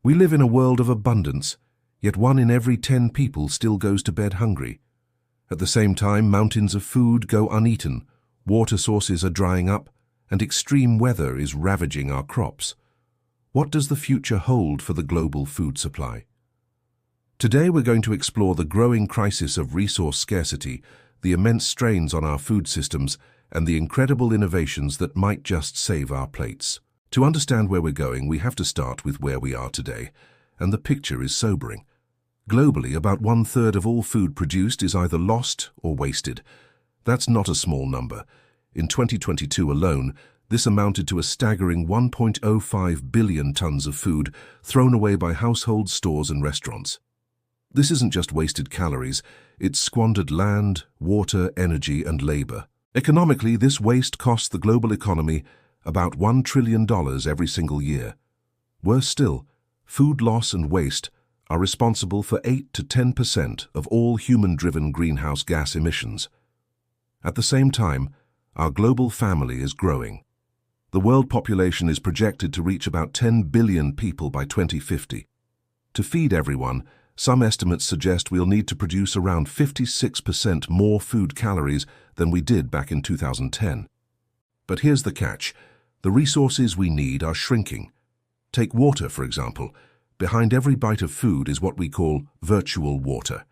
We live in a world of abundance, yet 1 in every 10 people still goes to bed hungry. At the same time, mountains of food go uneaten, water sources are drying up, and extreme weather is ravaging our crops. What does the future hold for the global food supply? Today we're going to explore the growing crisis of resource scarcity, the immense strains on our food systems, and the incredible innovations that might just save our plates. To understand where we're going, we have to start with where we are today, and the picture is sobering. Globally, about 1/3 of all food produced is either lost or wasted. That's not a small number. In 2022 alone, this amounted to a staggering 1.05 billion tons of food thrown away by households, stores, and restaurants. This isn't just wasted calories, it's squandered land, water, energy, and labor. Economically, this waste costs the global economy about $1 trillion every single year. Worse still, food loss and waste are responsible for 8 to 10% of all human-driven greenhouse gas emissions. At the same time, our global family is growing. The world population is projected to reach about 10 billion people by 2050. To feed everyone, some estimates suggest we'll need to produce around 56% more food calories than we did back in 2010. But here's the catch. The resources we need are shrinking. Take water, for example. Behind every bite of food is what we call virtual water.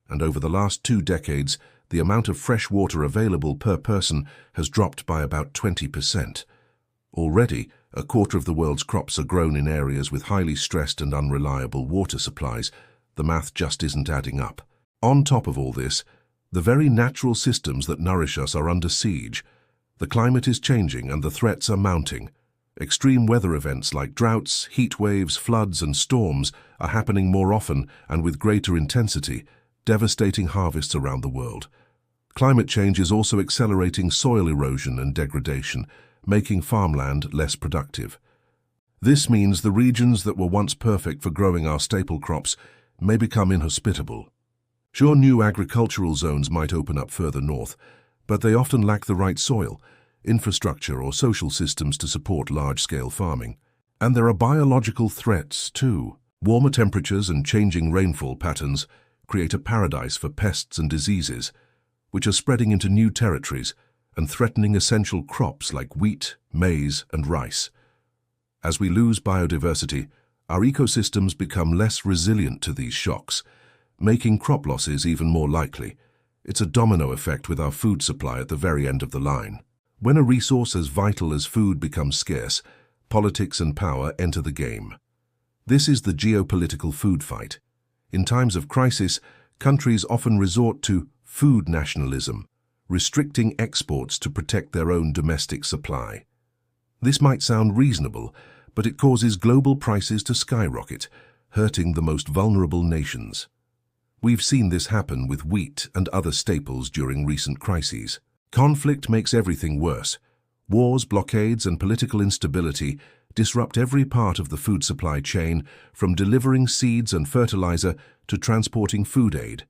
And over the last 2 decades, the amount of fresh water available per person has dropped by about 20%. Already, 1/4 of the world's crops are grown in areas with highly stressed and unreliable water supplies. The math just isn't adding up. On top of all this, the very natural systems that nourish us are under siege. The climate is changing and the threats are mounting. Extreme weather events like droughts, heat waves, floods, and storms are happening more often and with greater intensity, devastating harvests around the world. Climate change is also accelerating soil erosion and degradation, making farmland less productive. This means the regions that were once perfect for growing our staple crops may become inhospitable. Sure, new agricultural zones might open up further north, but they often lack the right soil, infrastructure, or social systems to support large-scale farming. And there are biological threats, too. Warmer temperatures and changing rainfall patterns create a paradise for pests and diseases, which are spreading into new territories and threatening essential crops like wheat, maize, and rice. As we lose biodiversity, our ecosystems become less resilient to these shocks, making crop losses even more likely. It's a domino effect with our food supply at the very end of the line. When a resource as vital as food becomes scarce, politics and power enter the game. This is the geopolitical food fight. In times of crisis, countries often resort to food nationalism, restricting exports to protect their own domestic supply. This might sound reasonable, but it causes global prices to skyrocket, hurting the most vulnerable nations. We've seen this happen with wheat and other staples during recent crises. Conflict makes everything worse. Wars, blockades, and political instability disrupt every part of the food supply chain, from delivering seeds and fertilizer to transporting food aid.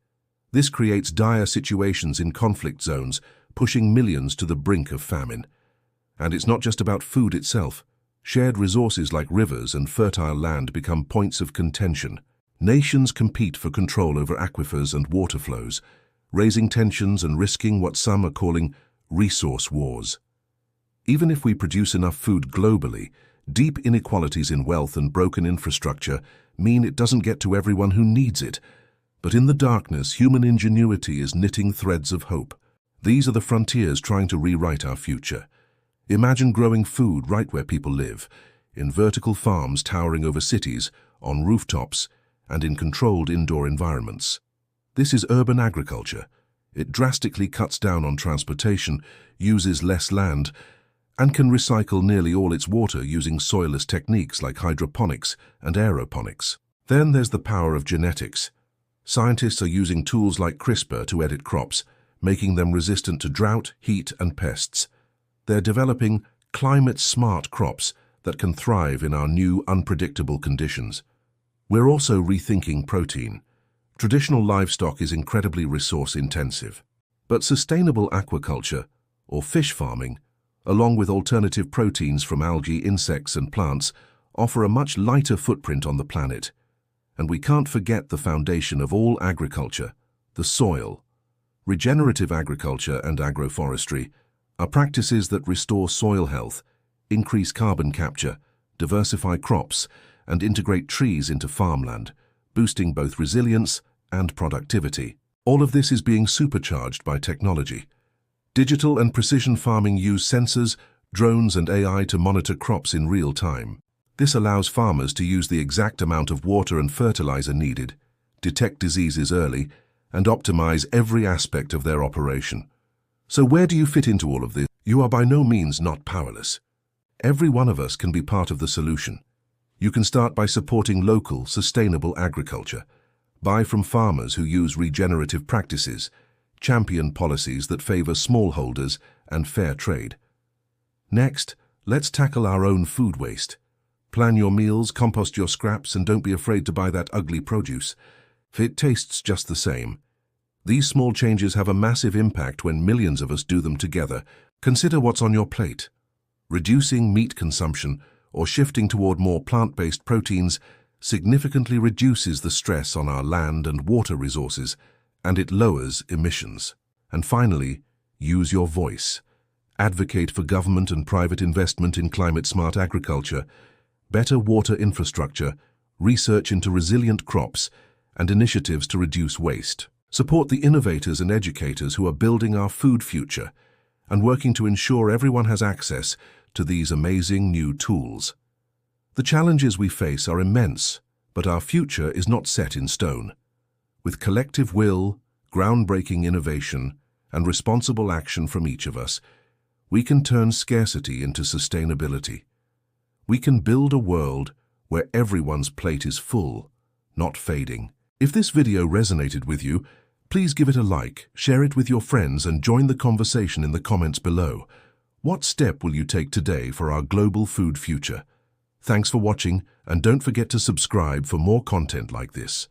This creates dire situations in conflict zones, pushing millions to the brink of famine. And it's not just about food itself. Shared resources like rivers and fertile land become points of contention. Nations compete for control over aquifers and water flows, raising tensions and risking what some are calling resource wars. Even if we produce enough food globally, deep inequalities in wealth and broken infrastructure mean it doesn't get to everyone who needs it. But in the darkness, human ingenuity is knitting threads of hope. These are the frontiers trying to rewrite our future. Imagine growing food right where people live, in vertical farms towering over cities, on rooftops, and in controlled indoor environments. This is urban agriculture. It drastically cuts down on transportation, uses less land, and can recycle nearly all its water using soilless techniques like hydroponics and aeroponics. Then there's the power of genetics. Scientists are using tools like CRISPR to edit crops, making them resistant to drought, heat, and pests. They're developing climate-smart crops that can thrive in our new, unpredictable conditions. We're also rethinking protein. Traditional livestock is incredibly resource-intensive. But sustainable aquaculture, or fish farming, along with alternative proteins from algae, insects, and plants, offer a much lighter footprint on the planet. And we can't forget the foundation of all agriculture, the soil. Regenerative agriculture and agroforestry are practices that restore soil health, increase carbon capture, diversify crops, and integrate trees into farmland, boosting both resilience and productivity. All of this is being supercharged by technology. Digital and precision farming use sensors, drones, and AI to monitor crops in real time. This allows farmers to use the exact amount of water and fertilizer needed, detect diseases early, and optimize every aspect of their operation. So where do you fit into all of this? You are by no means not powerless. Every one of us can be part of the solution. You can start by supporting local, sustainable agriculture. Buy from farmers who use regenerative practices, champion policies that favor smallholders and fair trade. Next, let's tackle our own food waste. Plan your meals, compost your scraps, and don't be afraid to buy that ugly produce. It tastes just the same. These small changes have a massive impact when millions of us do them together. Consider what's on your plate. Reducing meat consumption or shifting toward more plant-based proteins significantly reduces the stress on our land and water resources, and it lowers emissions. And finally, use your voice. Advocate for government and private investment in climate-smart agriculture, better water infrastructure, research into resilient crops, and initiatives to reduce waste. Support the innovators and educators who are building our food future and working to ensure everyone has access to these amazing new tools. The challenges we face are immense, but our future is not set in stone. With collective will, groundbreaking innovation, and responsible action from each of us, we can turn scarcity into sustainability. We can build a world where everyone's plate is full, not fading. If this video resonated with you, please give it a like, share it with your friends, and join the conversation in the comments below. What step will you take today for our global food future? Thanks for watching, and don't forget to subscribe for more content like this.